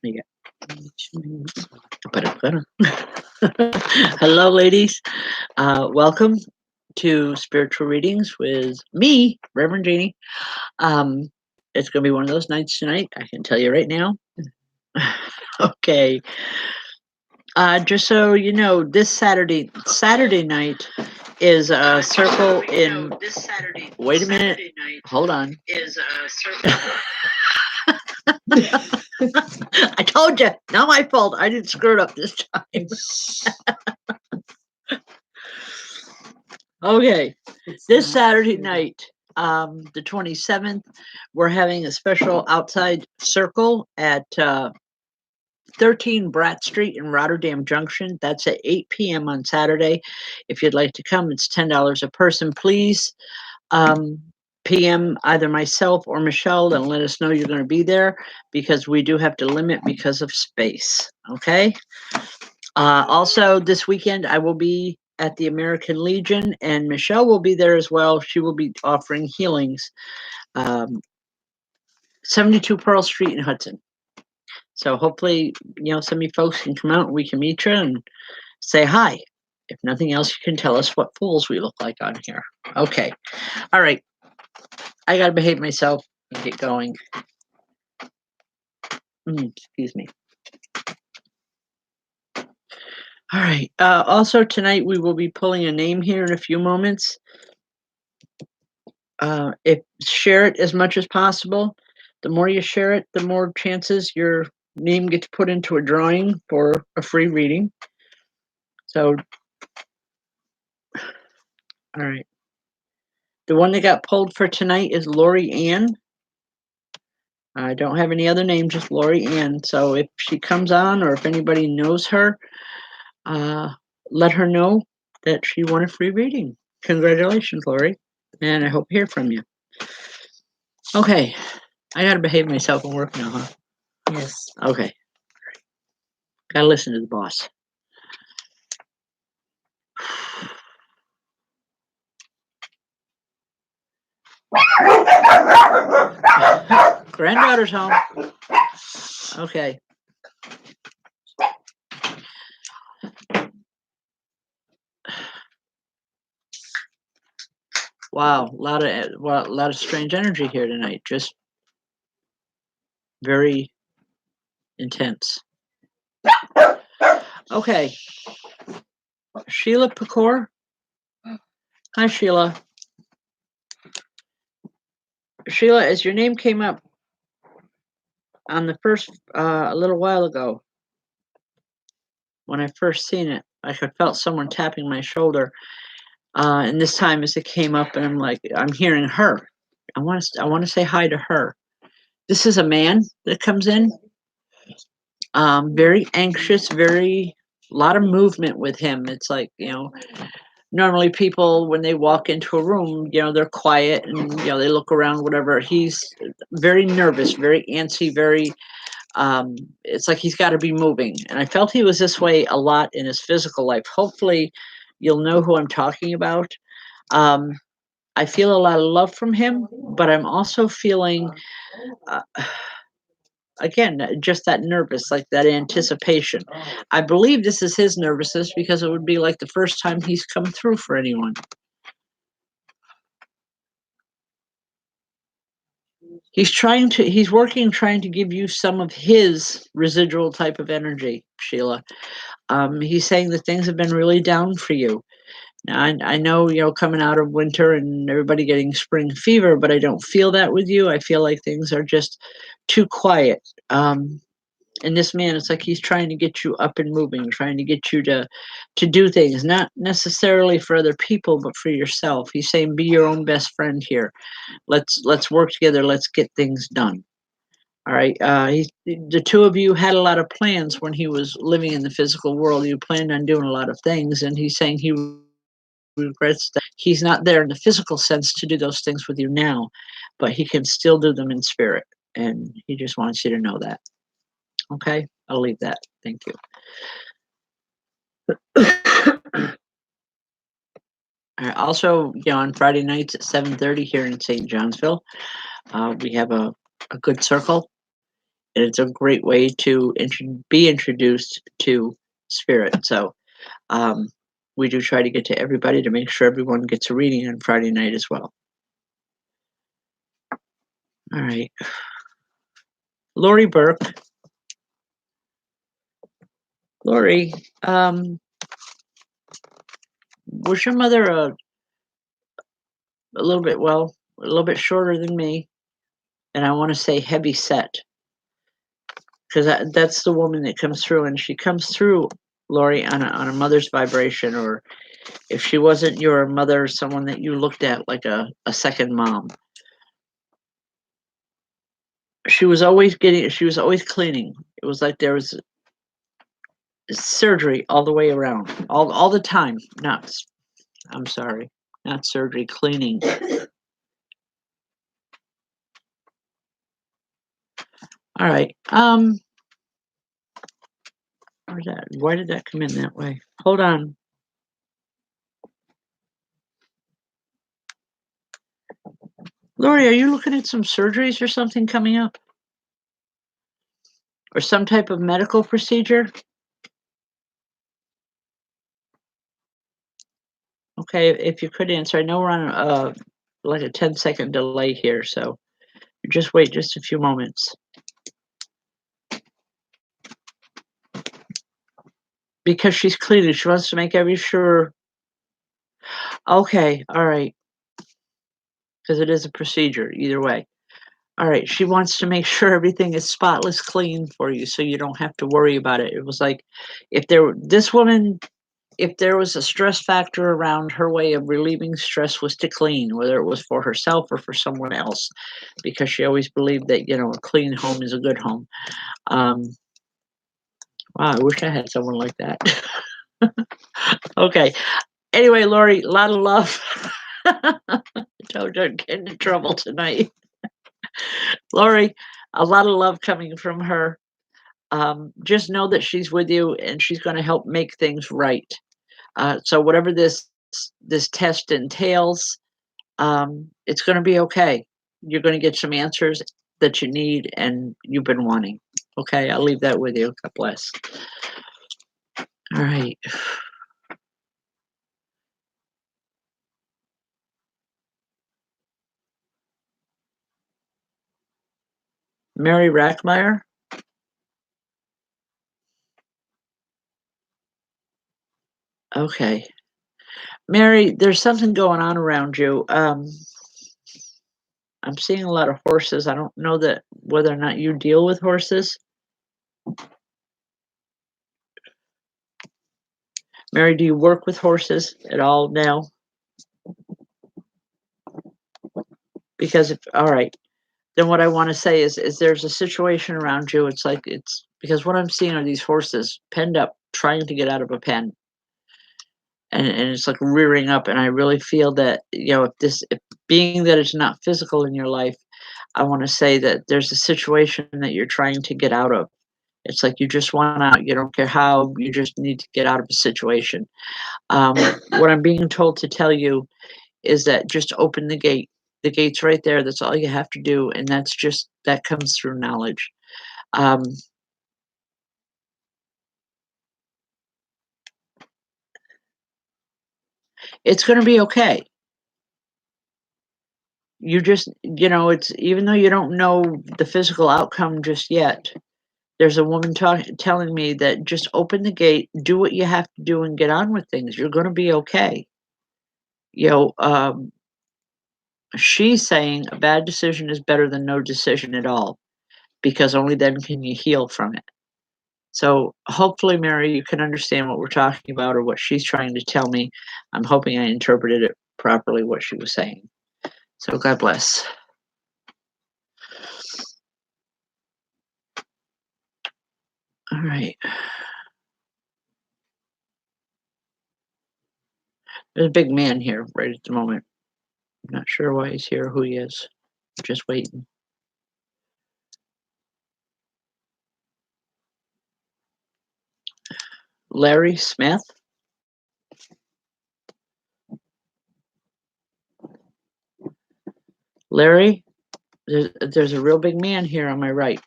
Yeah. Hello, ladies. Welcome to Spiritual Readings with me, Reverend Jeanne. Um, it's going to be one of those nights tonight. I can tell you right now. Okay. Just so you know, this Saturday night is a circle in. Wait a minute. Hold on. Is a circle. I told you, not my fault. I didn't screw it up this time. Okay, this Saturday night, the 27th, we're having a special outside circle at 13 Brat Street in Rotterdam Junction. That's at 8 p.m. on Saturday. If you'd like to come, it's $10 a person. Please PM either myself or Michelle and let us know you're going to be there, because we do have to limit because of space. Okay. Also, this weekend I will be at the American Legion, and Michelle will be there as well. She will be offering healings, 72 Pearl Street in Hudson. So hopefully, some of you folks can come out and we can meet you and say hi. If nothing else, you can tell us what fools we look like on here. Okay. All right. I got to behave myself and get going. Excuse me. All right. Also, tonight we will be pulling a name here in a few moments. Share it as much as possible. The more you share it, the more chances your name gets put into a drawing for a free reading. So, all right. The one that got pulled for tonight is Lori Ann. I don't have any other name, just Lori Ann. So if she comes on, or if anybody knows her, let her know that she won a free reading. Congratulations, Lori. And I hope to hear from you. Okay. I got to behave myself and work now, huh? Yes. Okay. Got to listen to the boss. Granddaughter's home. Okay. Wow, a lot of strange energy here tonight. Just very intense. Okay. Sheila Pecor. Hi, Sheila. Sheila, as your name came up on the first, a little while ago, when I first seen it, like I felt someone tapping my shoulder. And this time as it came up, and I'm like, I'm hearing her. I want to say hi to her. This is a man that comes in. Very anxious, a lot of movement with him. It's like, normally people, when they walk into a room, they're quiet and, they look around, whatever. He's very nervous, very antsy, very, it's like he's got to be moving. And I felt he was this way a lot in his physical life. Hopefully you'll know who I'm talking about. I feel a lot of love from him, but I'm also feeling, again, just that nervous, like that anticipation. I believe this is his nervousness, because it would be like the first time he's come through for anyone. He's working, trying to give you some of his residual type of energy, Sheila. He's saying that things have been really down for you. Now, I know, coming out of winter and everybody getting spring fever, but I don't feel that with you. I feel like things are just too quiet. And this man, it's like he's trying to get you up and moving, trying to get you to do things, not necessarily for other people, but for yourself. He's saying, be your own best friend here. Let's work together. Let's get things done. All right. The two of you had a lot of plans when he was living in the physical world. You planned on doing a lot of things, and he's saying he regrets that he's not there in the physical sense to do those things with you now, but he can still do them in spirit. And he just wants you to know that. Okay, I'll leave that. Thank you. Also, on Friday nights at 7:30 here in St. Johnsville, we have a good circle. and it's a great way to be introduced to spirit. So um, we do try to get to everybody to make sure everyone gets a reading on Friday night as well. All right. Lori Burke. Lori, was your mother a little bit, well, a little bit shorter than me? And I want to say heavy set, because that's the woman that comes through, and she comes through, Lori, on a mother's vibration, or if she wasn't your mother, someone that you looked at like a second mom. She was always cleaning. It was like there was surgery all the way around, all the time. I'm sorry, not surgery, cleaning. All right. Where's that? Why did that come in that way? Hold on. Lori, are you looking at some surgeries or something coming up? Or some type of medical procedure? Okay, if you could answer. I know we're on like a 10-second delay here, so just wait just a few moments. Because she's cleaning, she wants to make sure. Okay, all right. Because it is a procedure, either way. All right, she wants to make sure everything is spotless clean for you, so you don't have to worry about it. It was like, this woman, if there was a stress factor around, her way of relieving stress was to clean, whether it was for herself or for someone else, because she always believed that, a clean home is a good home. Wow, I wish I had someone like that. Okay. Anyway, Lori, a lot of love. Don't get into trouble tonight. Lori, a lot of love coming from her. Just know that she's with you and she's going to help make things right. So whatever this test entails, it's going to be okay. You're going to get some answers that you need and you've been wanting. Okay, I'll leave that with you. God bless. All right. Mary Rackmeyer. Okay. Mary, there's something going on around you. I'm seeing a lot of horses. I don't know that whether or not you deal with horses. Mary, do you work with horses at all now? Because all right, then what I want to say is there's a situation around you. It's like it's because what I'm seeing are these horses penned up, trying to get out of a pen, and it's like rearing up. And I really feel that if being that it's not physical in your life, I want to say that there's a situation that you're trying to get out of. It's like you just want out. You don't care how. You just need to get out of a situation. What I'm being told to tell you is that just open the gate. The gate's right there. That's all you have to do, and that comes through knowledge. Um, it's going to be okay. It's even though you don't know the physical outcome just yet. There's a woman telling me that just open the gate, do what you have to do, and get on with things. You're going to be okay. You know, um, she's saying a bad decision is better than no decision at all, because only then can you heal from it. So hopefully, Mary, you can understand what we're talking about or what she's trying to tell me. I'm hoping I interpreted it properly, what she was saying. So God bless. All right. There's a big man here right at the moment. I'm not sure why he's here, who he is. Just waiting. Larry Smith. Larry, there's a real big man here on my right.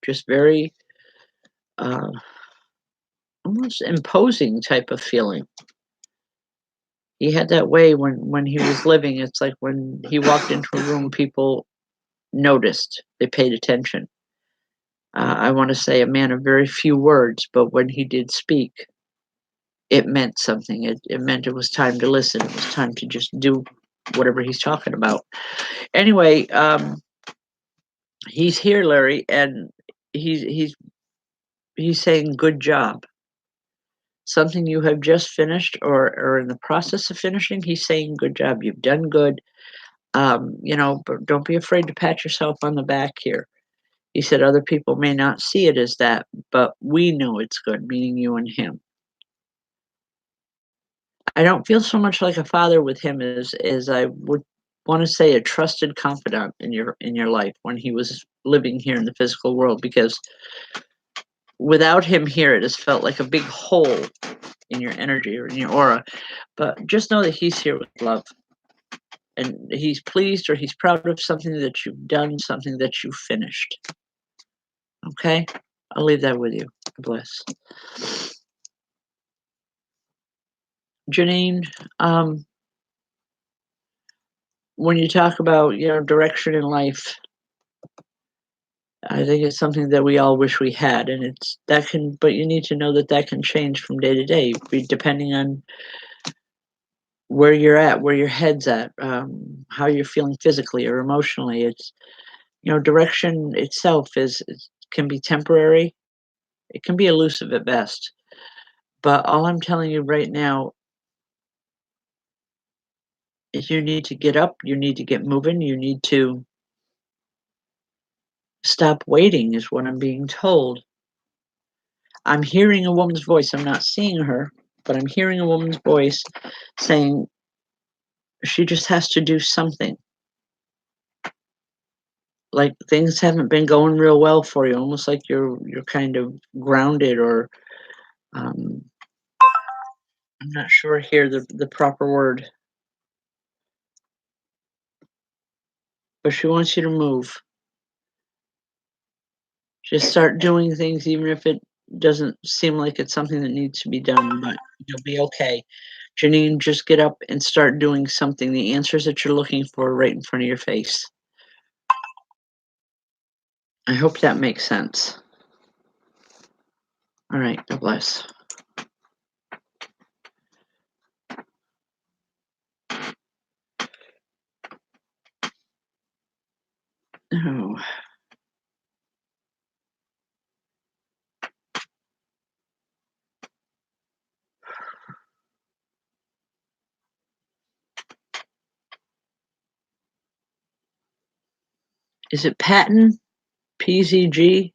just very uh, almost imposing type of feeling. He had that way when he was living. It's like when he walked into a room, people noticed, they paid attention. I want to say a man of very few words, but when he did speak, it meant something. It meant it was time to listen. It was time to just do whatever he's talking about. Anyway, he's here, Larry, and he's he's he's saying good job. Something you have just finished or in the process of finishing, he's saying good job. You've done good. But don't be afraid to pat yourself on the back here. He said other people may not see it as that, but we know it's good, meaning you and him. I don't feel so much like a father with him as I would want to say a trusted confidant in your life when he was living here in the physical world, because without him here it has felt like a big hole in your energy or in your aura. But just know that he's here with love, and he's pleased or he's proud of something that you've done, something that you finished. Okay? I'll leave that with you. God bless. Janine, um, when you talk about, direction in life, I think it's something that we all wish we had, and but you need to know that that can change from day to day, depending on where you're at, where your head's at, how you're feeling physically or emotionally. Direction itself can be temporary. It can be elusive at best. But all I'm telling you right now is you need to get up, you need to get moving, you need to stop waiting, is what I'm being told. I'm hearing a woman's voice. I'm not seeing her, but I'm hearing a woman's voice saying she just has to do something. Like things haven't been going real well for you, almost like you're kind of grounded, or um, I'm not sure here the proper word, but she wants you to move. Just start doing things, even if it doesn't seem like it's something that needs to be done, but you'll be okay. Janine, just get up and start doing something. The answers that you're looking for are right in front of your face. I hope that makes sense. All right, God bless. Oh. Is it Patton? PZG?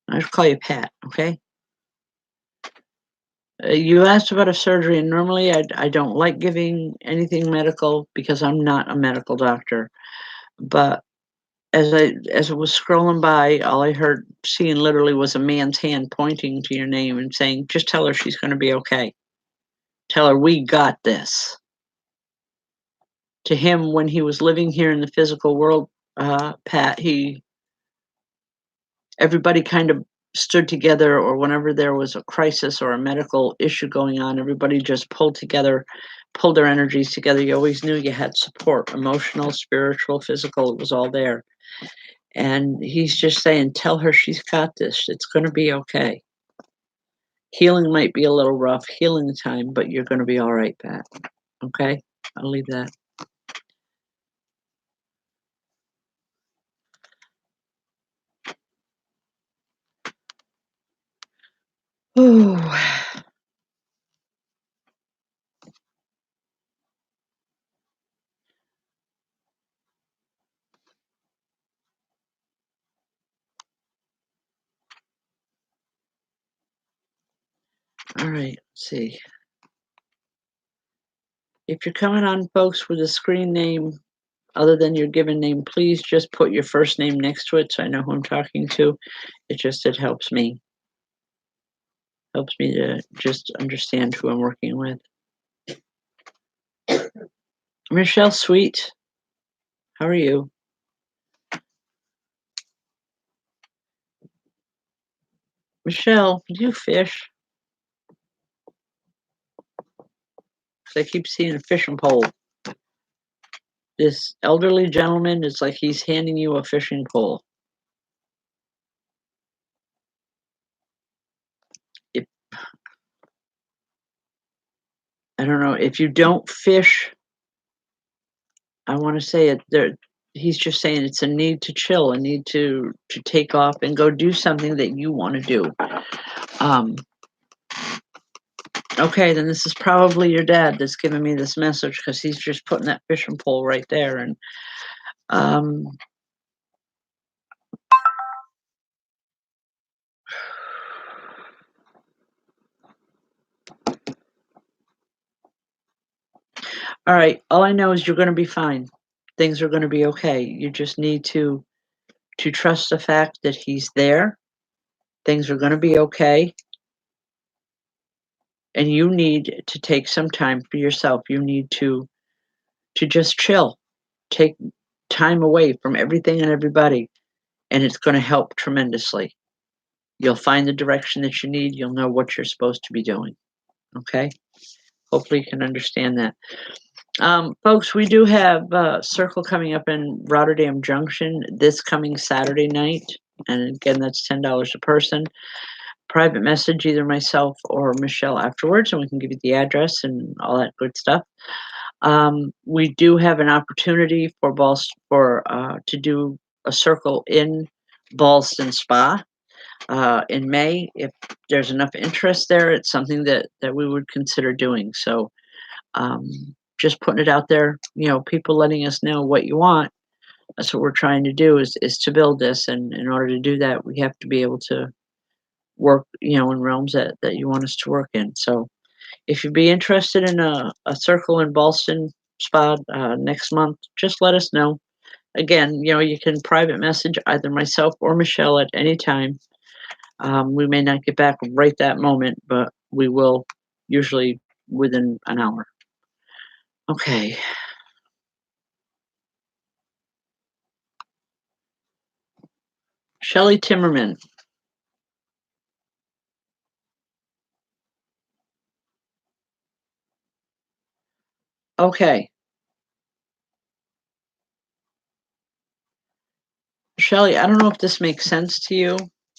I'll just call you Pat, okay? You asked about a surgery, and normally I don't like giving anything medical because I'm not a medical doctor. But as it was scrolling by, all I heard seeing literally was a man's hand pointing to your name and saying, "Just tell her she's going to be okay. Tell her we got this." To him, when he was living here in the physical world, Pat, everybody kind of stood together, or whenever there was a crisis or a medical issue going on, everybody just pulled their energies together. You always knew you had support, emotional, spiritual, physical, it was all there. And he's just saying, tell her she's got this. It's going to be okay. Healing might be a little rough, healing time, but you're going to be all right, Pat. Okay? I'll leave that. Ooh. All right, let's see. If you're coming on, folks, with a screen name other than your given name, please just put your first name next to it so I know who I'm talking to. It helps me. Helps me to just understand who I'm working with. Michelle Sweet, how are you? Michelle, do you fish? 'Cause I keep seeing a fishing pole. This elderly gentleman is like he's handing you a fishing pole. If I don't know, if you don't fish, I wanna say it there he's just saying it's a need to chill, a need to take off and go do something that you wanna do. Um, okay, then this is probably your dad that's giving me this message because he's just putting that fishing pole right there, and, um, alright, all I know is you're gonna be fine. Things are gonna be okay. You just need to trust the fact that he's there, things are gonna be okay, and you need to take some time for yourself. You need to just chill. Take time away from everything and everybody, and it's gonna help tremendously. You'll find the direction that you need, you'll know what you're supposed to be doing, okay? Hopefully you can understand that. Folks, we do have a circle coming up in Rotterdam Junction this coming Saturday night, and again, that's $10 a person. Private message either myself or Michelle afterwards, and we can give you the address and all that good stuff. We do have an opportunity for to do a circle in Ballston Spa in May. If there's enough interest there, it's something that we would consider doing. So um, just putting it out there, people letting us know what you want. That's what we're trying to do is to build this, and in order to do that, we have to be able to work, in realms that you want us to work in. So if you'd be interested in a circle in Ballston Spa next month, just let us know. Again, you can private message either myself or Michelle at any time. We may not get back right that moment, but we will usually within an hour. Okay. Shelley Timmerman. Okay. Shelley, I don't know if this makes sense to you.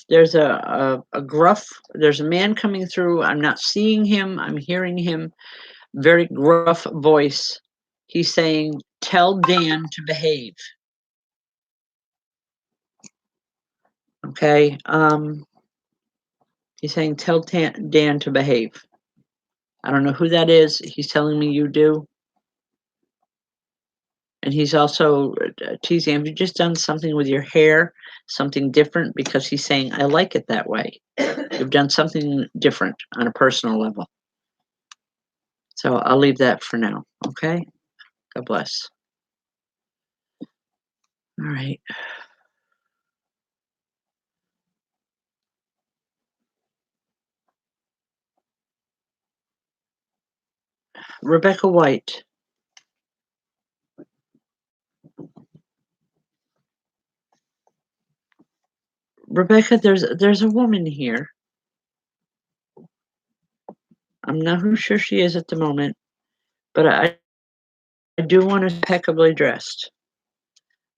There's a gruff, there's a man coming through. I'm not seeing him, I'm hearing him. Very gruff voice. He's saying, "Tell Dan to behave." Okay. He's saying, "Tell Dan to behave." I don't know who that is. He's telling me you do. And he's also teasing, "Have you just done something with your hair? Something different?" Because he's saying, "I like it that way." You've done something different on a personal level. So I'll leave that for now. Okay. God bless. All right. Rebecca White. Rebecca, there's a woman here. I'm not who sure she is at the moment, but I do want her impeccably dressed.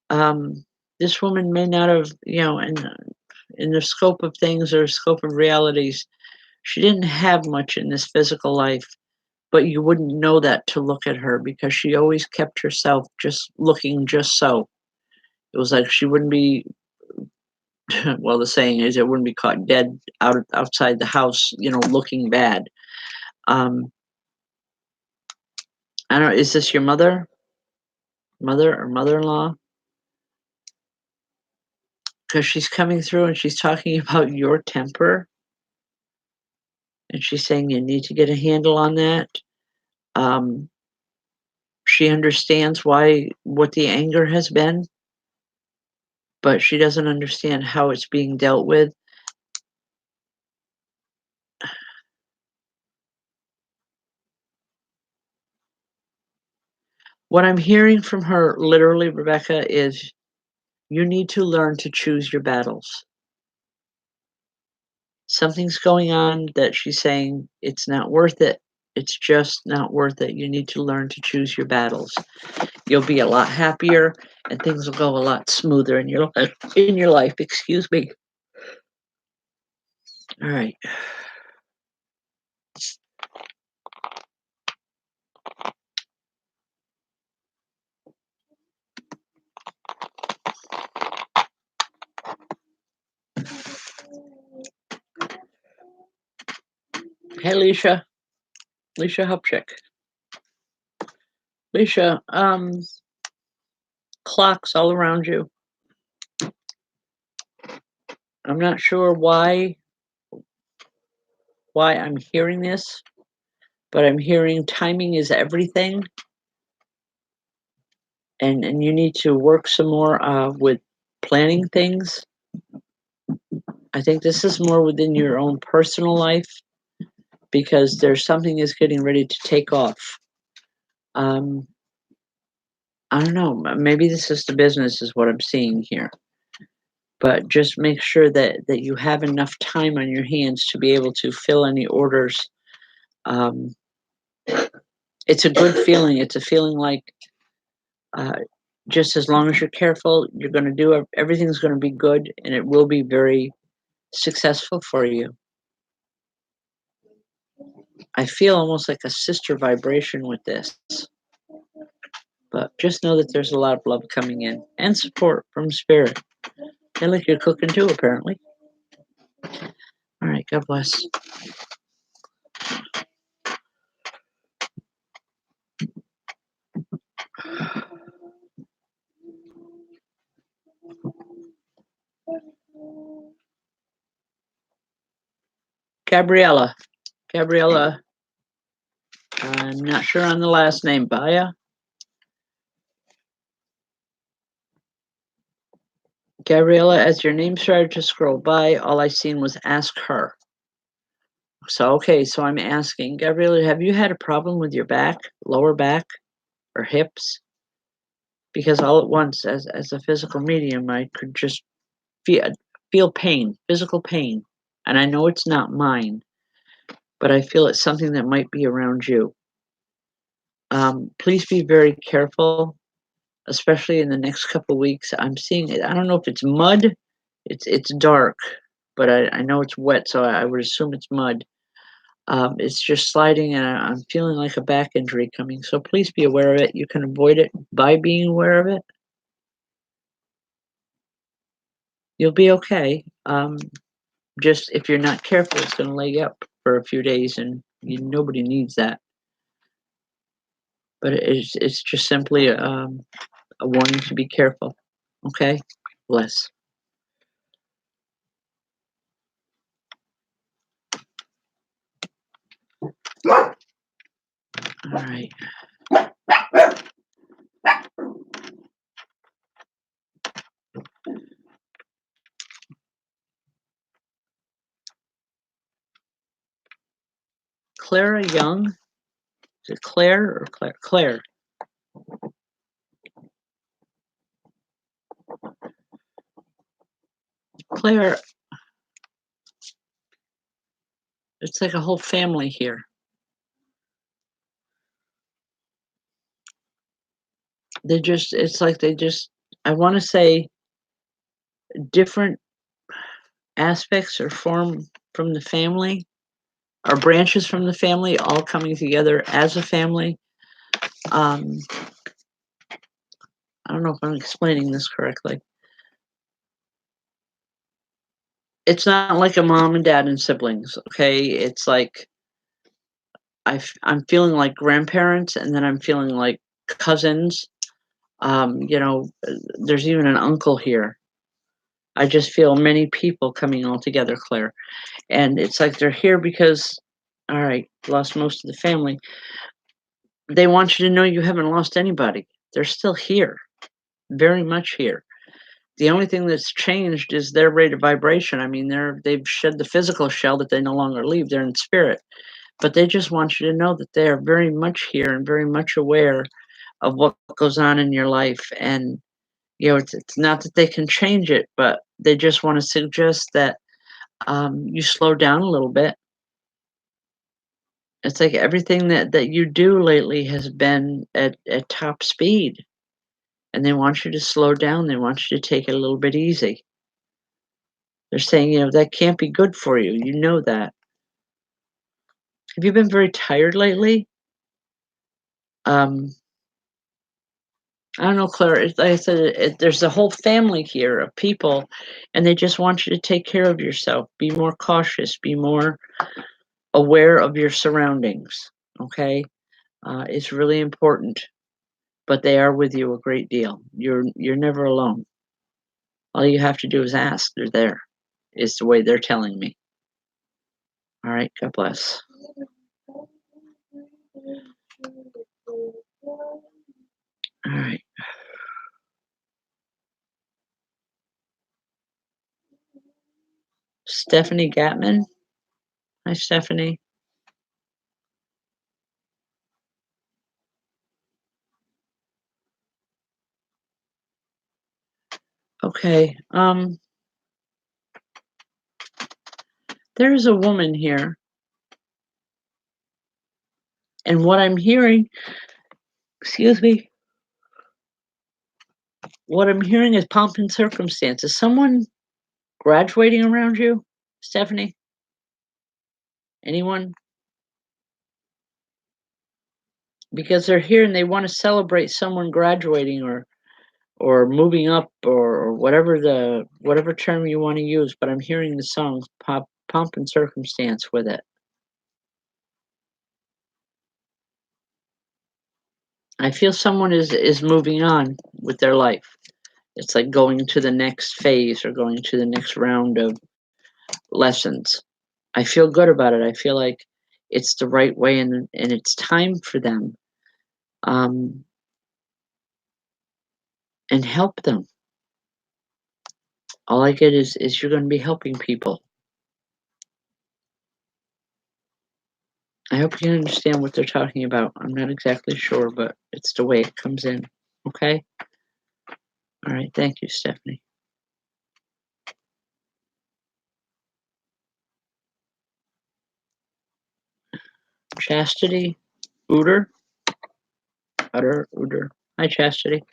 Um, this woman may not have, in the scope of things or scope of realities, she didn't have much in this physical life, but you wouldn't know that to look at her because she always kept herself just looking just so. It was like she wouldn't be, well, the saying is it wouldn't be caught dead outside the house, looking bad. Um, I don't know, is this your mother or mother-in-law? Because she's coming through and she's talking about your temper, and she's saying you need to get a handle on that. Um, she understands what the anger has been, but she doesn't understand how it's being dealt with. What I'm hearing from her, literally, Rebecca, is you need to learn to choose your battles. Something's going on that she's saying it's not worth it. It's just not worth it. You need to learn to choose your battles. You'll be a lot happier and things will go a lot smoother in your life. In your life, excuse me. All right. Hey, Leisha. Leisha Hupchick. Leisha, clocks all around you. I'm not sure why I'm hearing this, but I'm hearing timing is everything, and you need to work some more with planning things. I think this is more within your own personal life because there's something is getting ready to take off. Um, I don't know. Maybe this is the business, is what I'm seeing here. But just make sure that you have enough time on your hands to be able to fill any orders. Um, it's a good feeling. It's a feeling like uh, just as long as you're careful, you're going to do everything's going to be good, and it will be very successful for you. I feel almost like a sister vibration with this, but just know that there's a lot of love coming in and support from spirit. And like you're cooking too, apparently. All right, God bless. Gabriella. Gabriella, I'm not sure on the last name. Baya? Gabriella, as your name started to scroll by, all I seen was ask her. So, okay, so I'm asking, Gabriella, have you had a problem with your back, lower back, or hips? Because all at once, as a physical medium, I could just feel pain, physical pain. And I know it's not mine, but I feel it's something that might be around you. Please be very careful, especially in the next couple of weeks. I'm seeing it. I don't know if it's mud. It's dark, but I know it's wet, so I would assume it's mud. It's just sliding, and I'm feeling like a back injury coming. So please be aware of it. You can avoid it by being aware of it. You'll be okay. Just if you're not careful, it's going to lay you up for a few days, and nobody needs that. But it's just simply a warning to be careful. Okay? Bless. All right. Clara Young. Is it Claire or Claire? Claire. Claire, it's like a whole family here. It's like I want to say different aspects or form from the family, or branches from the family, all coming together as a family. Um, I don't know if I'm explaining this correctly. It's not like a mom and dad and siblings, okay? It's like I'm feeling like grandparents, and then I'm feeling like cousins. There's even an uncle here. I just feel many people coming all together, Claire. And it's like they're here because, all right, lost most of the family. They want you to know you haven't lost anybody. They're still here, very much here. The only thing that's changed is their rate of vibration. I mean, they've shed the physical shell that they no longer leave. They're in spirit, but they just want you to know that they are very much here and very much aware of what goes on in your life. And it's not that they can change it, but they just want to suggest that You slow down a little bit. It's like everything that you do lately has been at top speed, and they want you to slow down. They want you to take it a little bit easy. They're saying, that can't be good for you. You know that. Have you been very tired lately? Um, I don't know, Claire. Like I said, there's a whole family here of people, and they just want you to take care of yourself. Be more cautious. Be more aware of your surroundings. Okay, it's really important. But they are with you a great deal. You're never alone. All you have to do is ask. They're there. Is the way they're telling me. All right. God bless. All right. Stephanie Gatman. Hi, Stephanie. Okay. There's a woman here, and what I'm hearing, excuse me, what I'm hearing is pomp and circumstance. Is someone graduating around you, Stephanie? Anyone? Because they're here and they want to celebrate someone graduating or moving up or whatever term you want to use, but I'm hearing the song pomp and circumstance with it. I feel someone is moving on with their life. It's like going to the next phase or going to the next round of lessons. I feel good about it. I feel like it's the right way and it's time for them. Um, and help them. All I get is you're going to be helping people. I hope you can understand what they're talking about. I'm not exactly sure, but it's the way it comes in. Okay? All right. Thank you, Stephanie. Chastity, Uter, Uter. Hi, Chastity.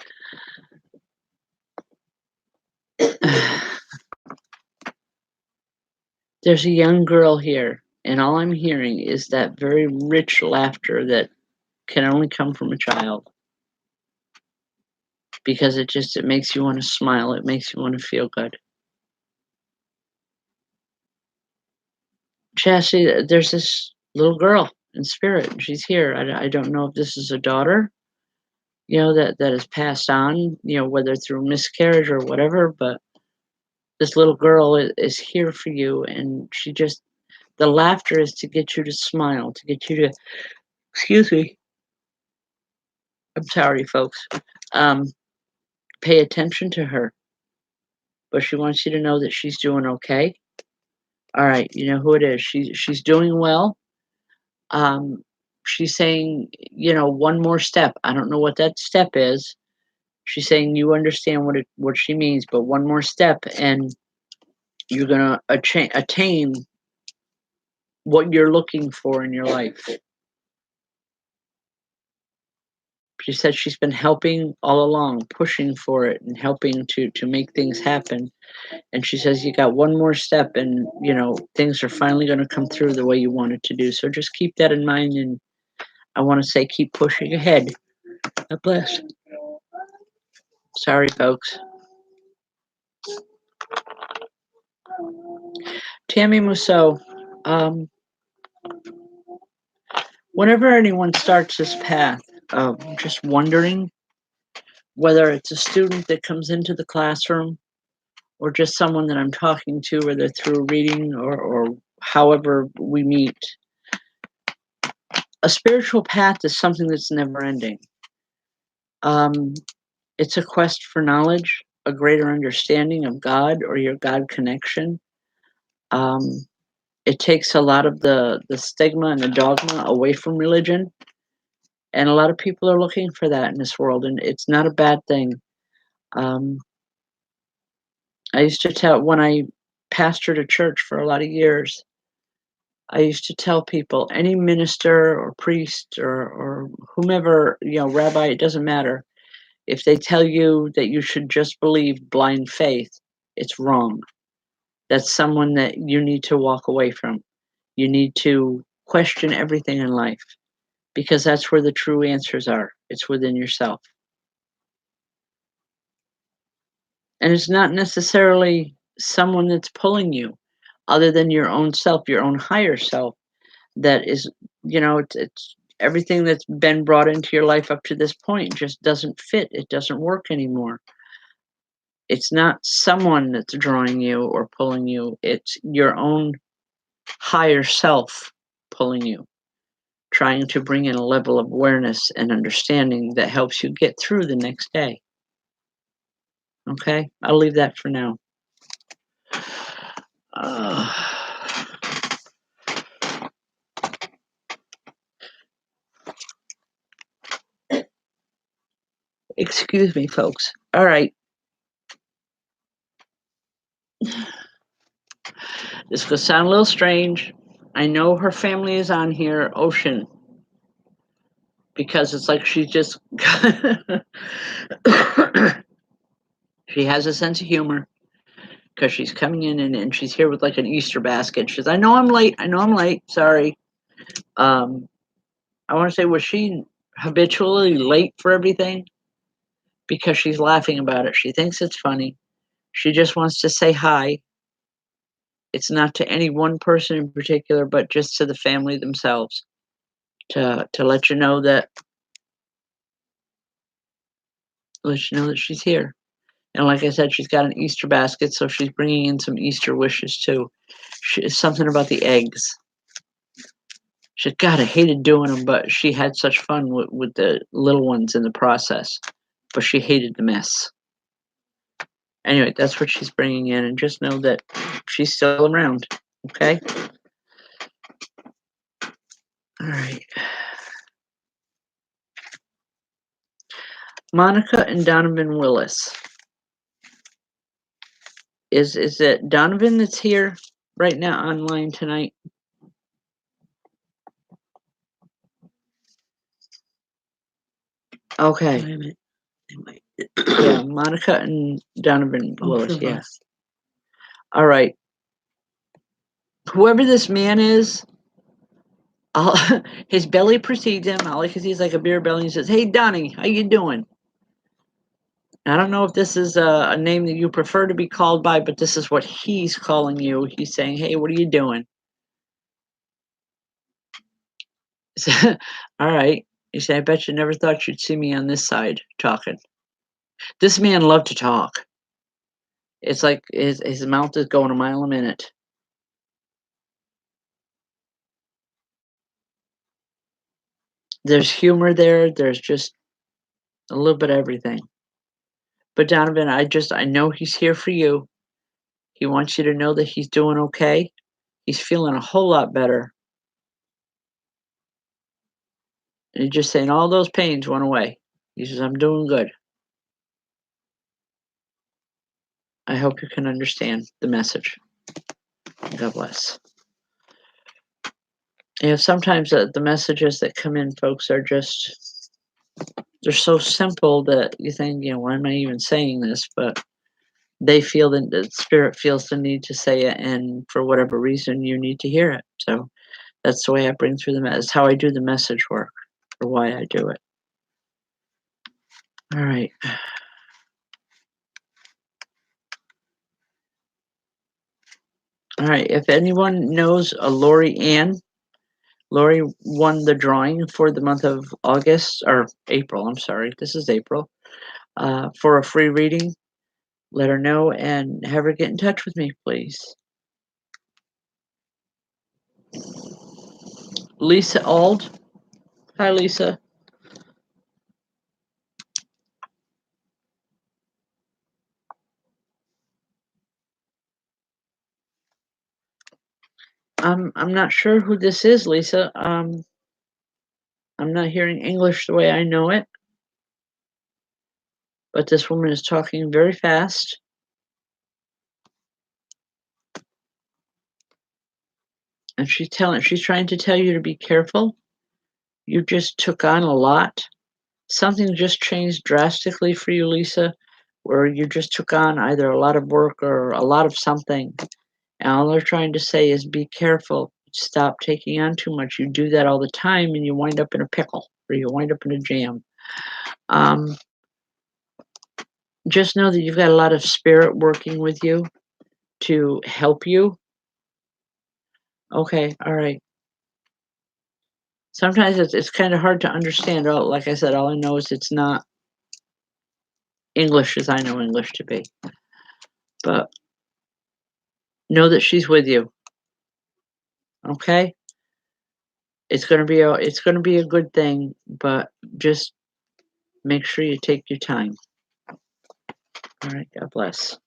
There's a young girl here, and all I'm hearing is that very rich laughter that can only come from a child because it makes you want to smile. It makes you want to feel good. Chastity, there's this little girl in spirit, and she's here. I don't know if this is a daughter, that is passed on, whether through miscarriage or whatever, but this little girl is here for you, and the laughter is to get you to smile, to get you to, excuse me, I'm sorry, folks, um, pay attention to her, but she wants you to know that she's doing okay. All right, you know who it is. She's doing well. Um, she's saying, one more step. I don't know what that step is. She's saying you understand what she means, but one more step, and you're gonna attain what you're looking for in your life. She said she's been helping all along, pushing for it and helping to make things happen. And she says you got one more step, and things are finally going to come through the way you wanted to do. So just keep that in mind, and I want to say keep pushing ahead. God bless. Sorry, folks. Tammy Musso. Whenever anyone starts this path of just wondering whether it's a student that comes into the classroom or just someone that I'm talking to, whether through reading or however we meet, a spiritual path is something that's never ending. It's a quest for knowledge, a greater understanding of God or your God connection. Um, it takes a lot of the stigma and the dogma away from religion. And a lot of people are looking for that in this world, and it's not a bad thing. I used to tell when I pastored a church for a lot of years, I used to tell people, any minister or priest or whomever, rabbi, it doesn't matter. If they tell you that you should just believe blind faith, it's wrong. That's someone that you need to walk away from. You need to question everything in life because that's where the true answers are. It's within yourself. And it's not necessarily someone that's pulling you other than your own self, your own higher self that is, it's everything that's been brought into your life up to this point just doesn't fit. It doesn't work anymore. It's not someone that's drawing you or pulling you. It's your own higher self pulling you, trying to bring in a level of awareness and understanding that helps you get through the next day. Okay? I'll leave that for now. Excuse me, folks. All right. This could sound a little strange. I know her family is on here, Ocean, because it's like she just she has a sense of humor because she's coming in and she's here with like an Easter basket. She's, I know I'm late. I know I'm late. Sorry. I want to say, was she habitually late for everything? Because she's laughing about it. She thinks it's funny. She just wants to say hi. It's not to any one person in particular, but just to the family themselves. To let you know that she's here. And like I said, she's got an Easter basket, so she's bringing in some Easter wishes too. Something about the eggs. She, God, I hated doing them, but she had such fun with the little ones in the process. But she hated the mess. Anyway, that's what she's bringing in, and just know that she's still around. Okay? All right. Monica and Donovan Willis. Is it Donovan that's here right now online tonight? Okay. Yeah, Monica and Donovan Willis, yeah. All right. Whoever this man is, his belly precedes him. All I can see is like a beer belly. He says, "Hey, Donnie, how you doing?" I don't know if this is a name that you prefer to be called by, but this is what he's calling you. He's saying, "Hey, what are you doing?" All right. He said, "I bet you never thought you'd see me on this side talking." This man loved to talk. It's like his mouth is going a mile a minute. There's humor there. There's just a little bit of everything. But Donovan, I know he's here for you. He wants you to know that he's doing okay. He's feeling a whole lot better. And he's just saying all those pains went away. He says, I'm doing good. I hope you can understand the message. God bless. Sometimes the messages that come in, folks, are just, they're so simple that you think, why am I even saying this? But they feel that the spirit feels the need to say it, and for whatever reason, you need to hear it. So that's the way I bring through that's how I do the message work, or why I do it. All right. All right. If anyone knows a Lori Ann, Lori won the drawing for the month of August, or April. I'm sorry. This is April. For a free reading, let her know and have her get in touch with me, please. Lisa Ald. Hi, Lisa. I'm not sure who this is, Lisa. I'm not hearing English the way I know it, but this woman is talking very fast. And she's trying to tell you to be careful. You just took on a lot. Something just changed drastically for you, Lisa, where you just took on either a lot of work or a lot of something. And all they're trying to say is be careful. Stop taking on too much. You do that all the time and you wind up in a pickle or you wind up in a jam. Um, just know that you've got a lot of spirit working with you to help you. Okay, all right. Sometimes it's kind of hard to understand. Like I said, all I know is it's not English as I know English to be. But know that she's with you. Okay? It's gonna be a good thing, but just make sure you take your time. All right, God bless.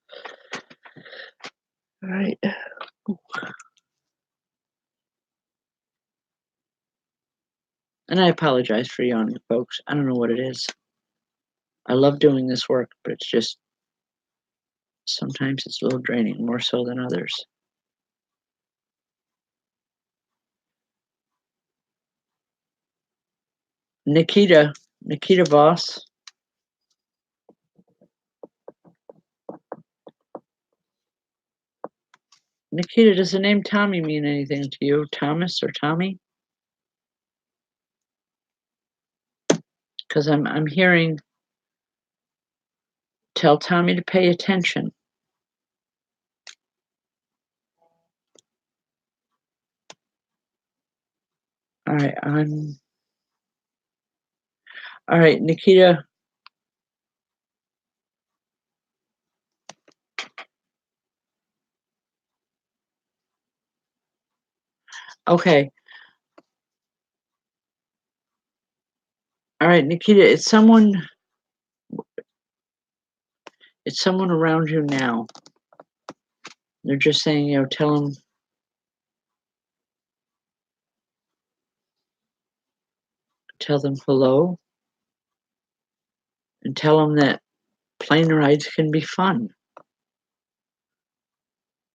All right. And I apologize for yawning, folks. I don't know what it is. I love doing this work, but it's just sometimes it's a little draining, more so than others. Nikita Voss. Nikita, does the name Tommy mean anything to you? Thomas or Tommy? Because I'm hearing tell Tommy to pay attention. All right, all right, Nikita. Okay. All right, Nikita, it's someone around you now. They're just saying, tell them hello and tell them that plane rides can be fun.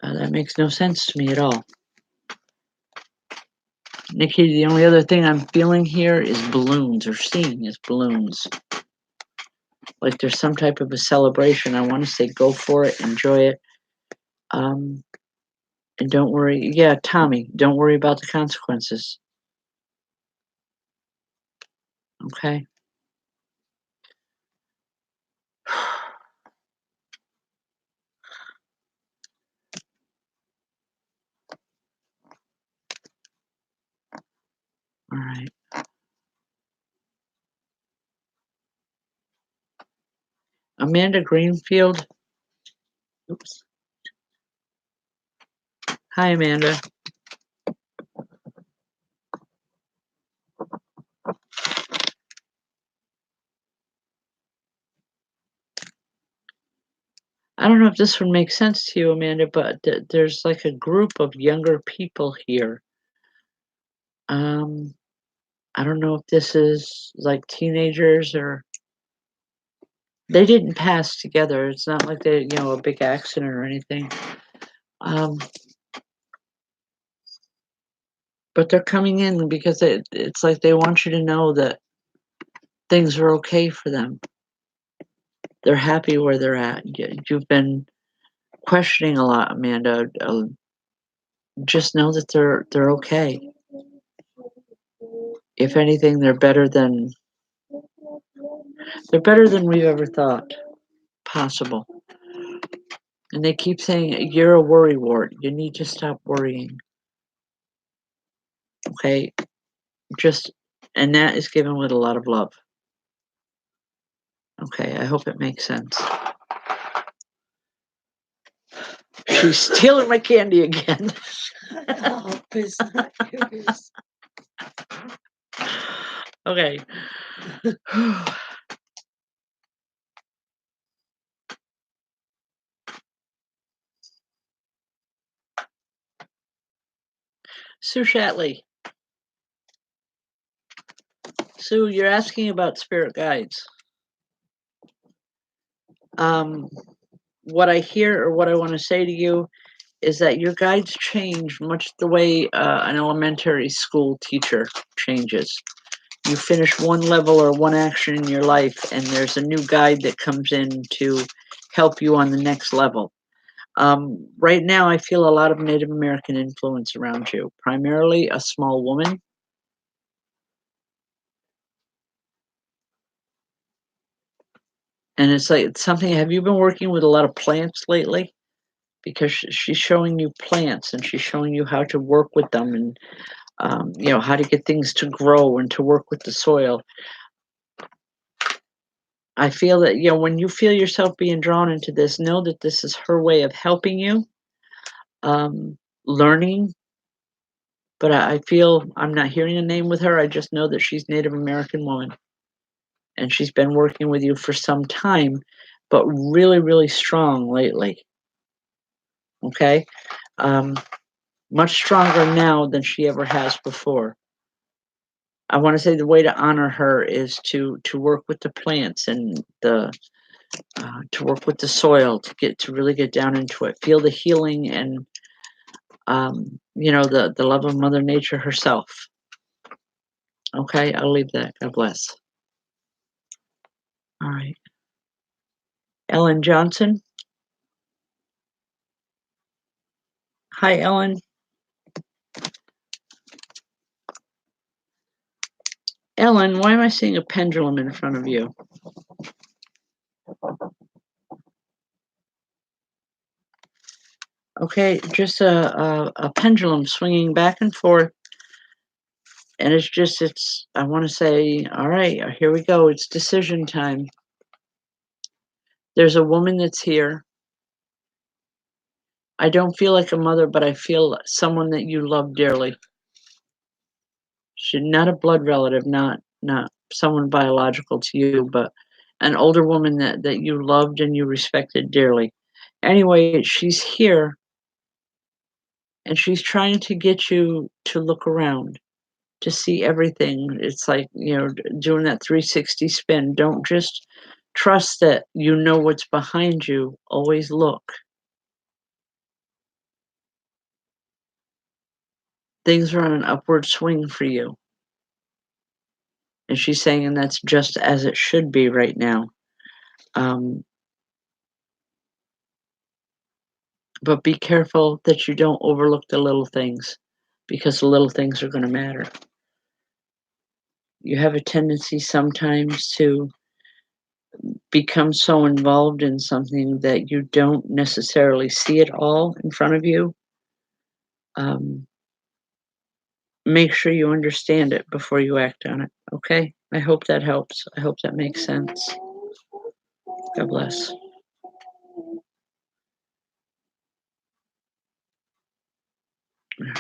That makes no sense to me at all. Nikki, the only other thing I'm feeling here is balloons, or seeing is balloons. Like there's some type of a celebration. I want to say go for it, enjoy it. And don't worry. Yeah, Tommy, don't worry about the consequences. Okay? All right. Amanda Greenfield. Oops. Hi, Amanda. I don't know if this would make sense to you, Amanda, but there's like a group of younger people here. I don't know if this is like teenagers or they didn't pass together. It's not like they, a big accident or anything. But they're coming in because it's like they want you to know that things are okay for them. They're happy where they're at. You've been questioning a lot, Amanda. Just know that they're okay. If anything, they're better than we've ever thought possible. And they keep saying you're a worry wart. You need to stop worrying. Okay, and that is given with a lot of love. Okay, I hope it makes sense. She's stealing my candy again. Oh, it's not yours. Okay. Sue Shatley. Sue, you're asking about spirit guides. What I hear or what I want to say to you is that your guides change much the way an elementary school teacher changes. You finish one level or one action in your life, and there's a new guide that comes in to help you on the next level. Right now, I feel a lot of Native American influence around you, primarily a small woman. And it's like it's something. Have you been working with a lot of plants lately? Because she's showing you plants and she's showing you how to work with them and how to get things to grow and to work with the soil. I feel that when you feel yourself being drawn into this, know that this is her way of helping you, learning. But I feel I'm not hearing a name with her. I just know that she's Native American woman and she's been working with you for some time, but really, really strong lately. Okay. Um, Much stronger now than she ever has before. I want to say the way to honor her is to work with the plants and the to work with the soil to really get down into it, feel the healing and the love of Mother Nature herself. Okay, I'll leave that. God bless. All right, Ellen Johnson. Hi, Ellen. Ellen, why am I seeing a pendulum in front of you? Okay, just a pendulum swinging back and forth. And I want to say, all right, here we go. It's decision time. There's a woman that's here. I don't feel like a mother, but I feel someone that you love dearly. She's not a blood relative, not someone biological to you, but an older woman that you loved and you respected dearly. Anyway, she's here and she's trying to get you to look around, to see everything. It's like, doing that 360 spin. Don't just trust that you know what's behind you. Always look. Things are on an upward swing for you. And she's saying, and that's just as it should be right now. Um, but be careful that you don't overlook the little things because the little things are going to matter. You have a tendency sometimes to become so involved in something that you don't necessarily see it all in front of you. Um, make sure you understand it before you act on it. Okay? I hope that helps. I hope that makes sense. God bless. All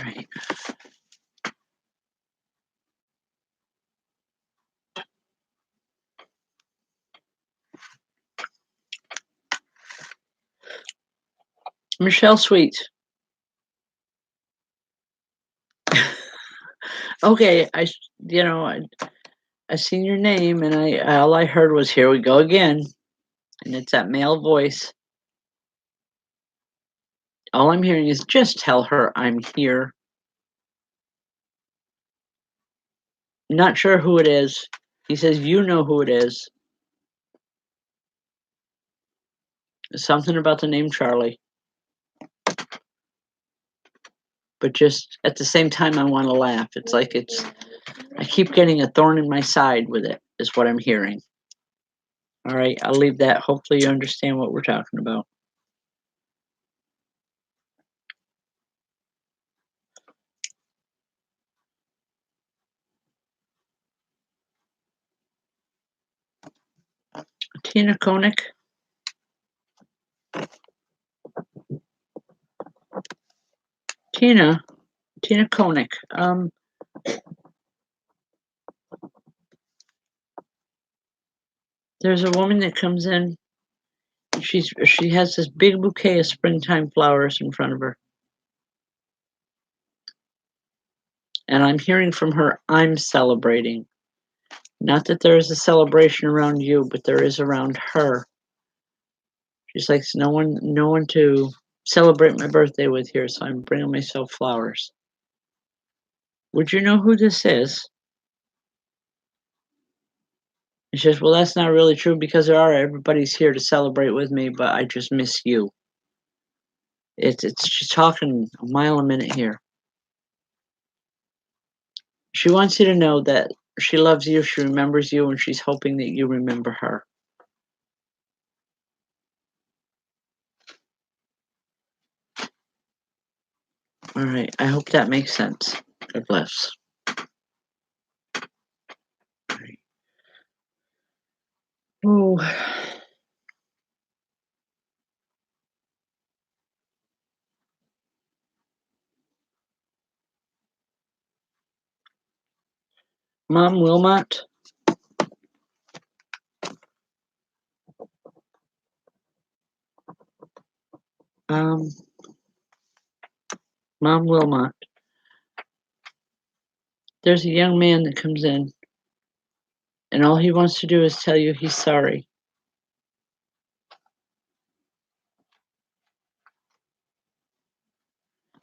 right. Michelle Sweet. Okay, I seen your name and all I heard was here we go again. And it's that male voice. All I'm hearing is just tell her I'm here. Not sure who it is. He says you know who it is. Something about the name Charlie. But just at the same time I want to laugh. It's like I keep getting a thorn in my side with it, is what I'm hearing. All right, I'll leave that. Hopefully you understand what we're talking about. Tina Koenig. Tina Koenig. There's a woman that comes in. She has this big bouquet of springtime flowers in front of her. And I'm hearing from her, I'm celebrating. Not that there is a celebration around you, but there is around her. She's like, no one to celebrate my birthday with here, so I'm bringing myself flowers. Would you know who this is? And she says, well, that's not really true because everybody's here to celebrate with me, but I just miss you. She's talking a mile a minute here. She wants you to know that she loves you, she remembers you, and she's hoping that you remember her. All right, I hope that makes sense. God bless. Oh, Mom Wilmot. Um, Mom Wilmot. There's a young man that comes in, and all he wants to do is tell you he's sorry.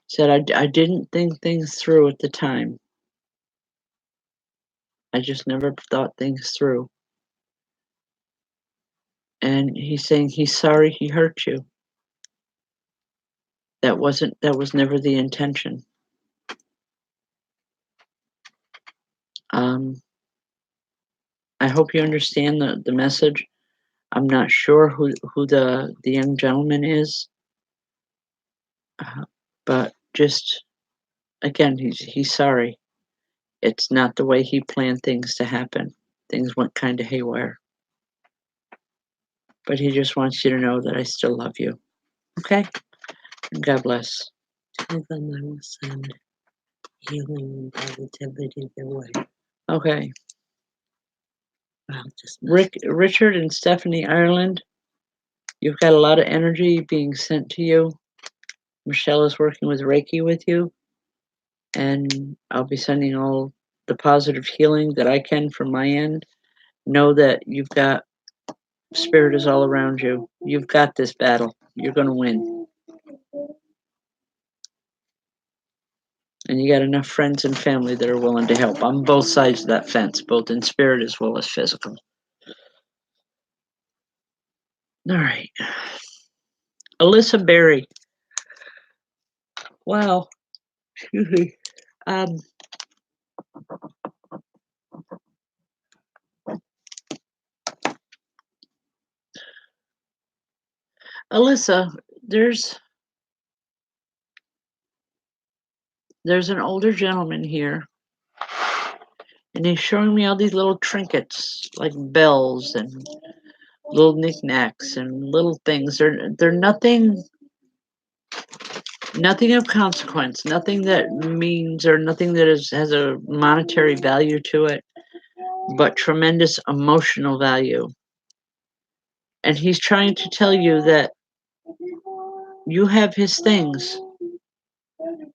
Said, I didn't think things through at the time. I just never thought things through. And he's saying he's sorry he hurt you. That was never the intention. I hope you understand the message. I'm not sure who the young gentleman is, but just again, he's sorry. It's not the way he planned things to happen. Things went kind of haywire. But he just wants you to know that I still love you. Okay? And God bless. Tell them I will send healing and positivity their way. Okay. I'll just Richard and Stephanie Ireland, you've got a lot of energy being sent to you. Michelle is working with Reiki with you. And I'll be sending all the positive healing that I can from my end. Know that you've got spirit is all around you. You've got this battle. You're going to win. And you got enough friends and family that are willing to help on both sides of that fence, both in spirit as well as physical. All right. Alyssa Berry. Wow. Excuse me. Alyssa, there's an older gentleman here, and he's showing me all these little trinkets like bells and little knickknacks and little things. They're nothing of consequence, nothing that means or nothing that has a monetary value to it, but tremendous emotional value. And he's trying to tell you that you have his things.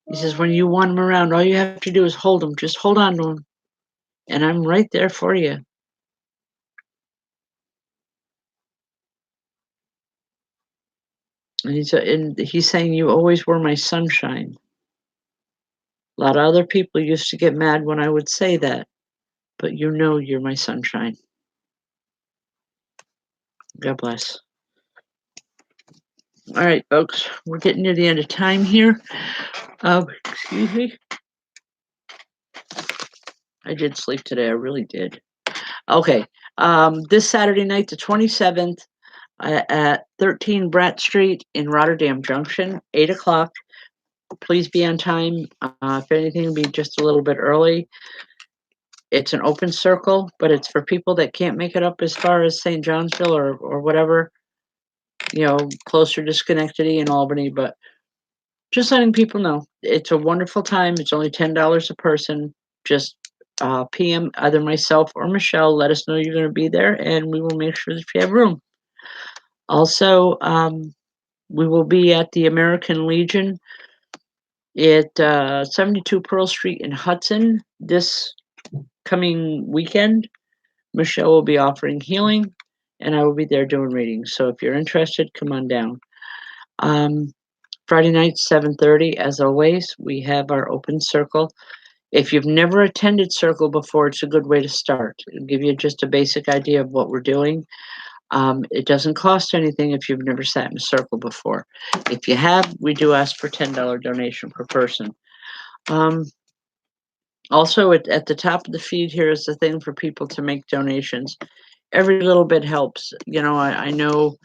He says when you want him around, all you have to do is hold him. Just hold on to him. And I'm right there for you. And he's saying you always were my sunshine. A lot of other people used to get mad when I would say that, but you know you're my sunshine. God bless. All right, folks, we're getting near the end of time here. Excuse me. I did sleep today. I really did. Okay. This Saturday night, the 27th, at 13 Bratt Street in Rotterdam Junction, 8 o'clock. Please be on time. If anything, be just a little bit early. It's an open circle, but it's for people that can't make it up as far as St. Johnsville or whatever, closer to Schenectady and Albany. But just letting people know, it's a wonderful time. It's only $10 a person. Just PM either myself or Michelle. Let us know you're going to be there, and we will make sure that you have room. Also, we will be at the American Legion at 72 Pearl Street in Hudson this coming weekend. Michelle will be offering healing, and I will be there doing readings. So if you're interested, come on down. Friday night, 7:30. As always, we have our open circle. If you've never attended circle before, it's a good way to start. It'll give you just a basic idea of what we're doing. It doesn't cost anything if you've never sat in a circle before. If you have, we do ask for $10 donation per person. Also, at the top of the feed here is the thing for people to make donations. Every little bit helps. You know, I know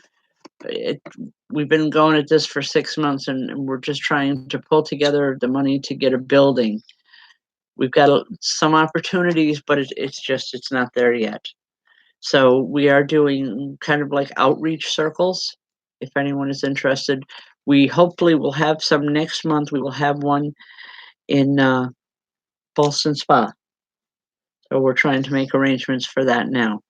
we've been going at this for 6 months, and we're just trying to pull together the money to get a building. We've got some opportunities, but it's not there yet. So we are doing kind of like outreach circles. If anyone is interested, we hopefully will have some next month. We will have one in Boston Spa. So we're trying to make arrangements for that now.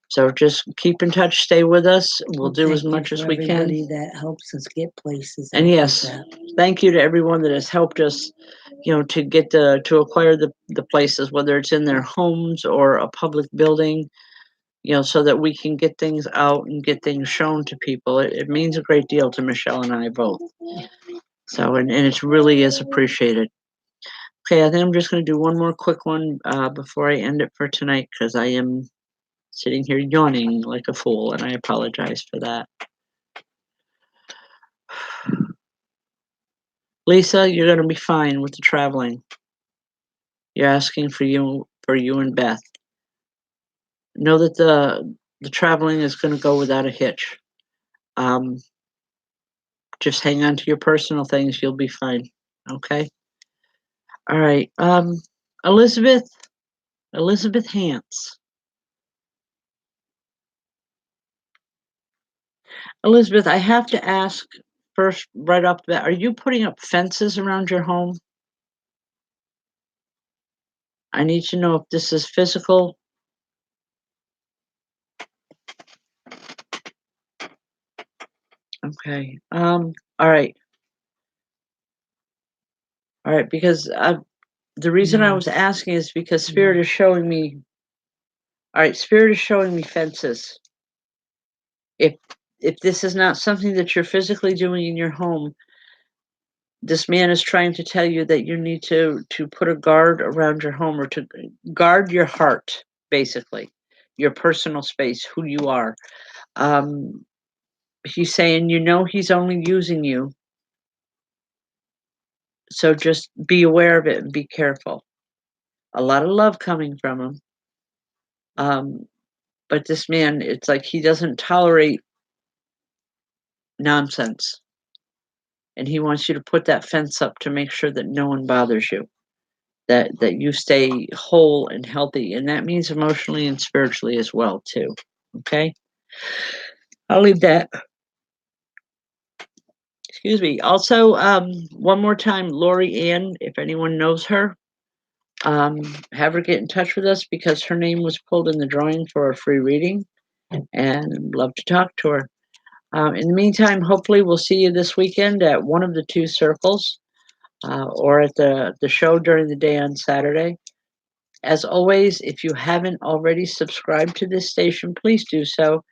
So just keep in touch, stay with us. We'll do as much as we can. Everybody that helps us get places. And yes, thank you to everyone that has helped us, to get to acquire the places, whether it's in their homes or a public building, so that we can get things out and get things shown to people. It means a great deal to Michelle and I both. So, and it really is appreciated. Okay, I think I'm just going to do one more quick one before I end it for tonight, because I am sitting here yawning like a fool, and I apologize for that. Lisa, you're going to be fine with the traveling. You're asking for you and Beth. Know that the traveling is going to go without a hitch. Just hang on to your personal things. You'll be fine. Okay. All right. Elizabeth Hance. Elizabeth, I have to ask first, right off the bat, are you putting up fences around your home? I need to know if this is physical. Okay. All right. All right, because the reason I was asking is because Spirit is showing me. All right, Spirit is showing me fences. If this is not something that you're physically doing in your home, this man is trying to tell you that you need to put a guard around your home, or to guard your heart, basically, your personal space, who you are. He's saying, he's only using you. So just be aware of it and be careful. A lot of love coming from him. But this man, it's like he doesn't tolerate nonsense. And he wants you to put that fence up to make sure that no one bothers you. That you stay whole and healthy. And that means emotionally and spiritually as well, too. Okay? I'll leave that. Excuse me. Also, one more time, Lori Ann, if anyone knows her, have her get in touch with us, because her name was pulled in the drawing for a free reading, and love to talk to her. In the meantime, hopefully we'll see you this weekend at one of the two circles, or at the show during the day on Saturday. As always, if you haven't already subscribed to this station, please do so,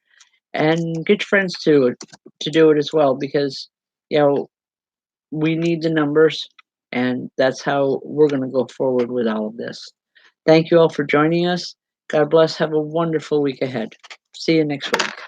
and get your friends to do it as well, because we need the numbers, and that's how we're going to go forward with all of this. Thank you all for joining us. God bless. Have a wonderful week ahead. See you next week.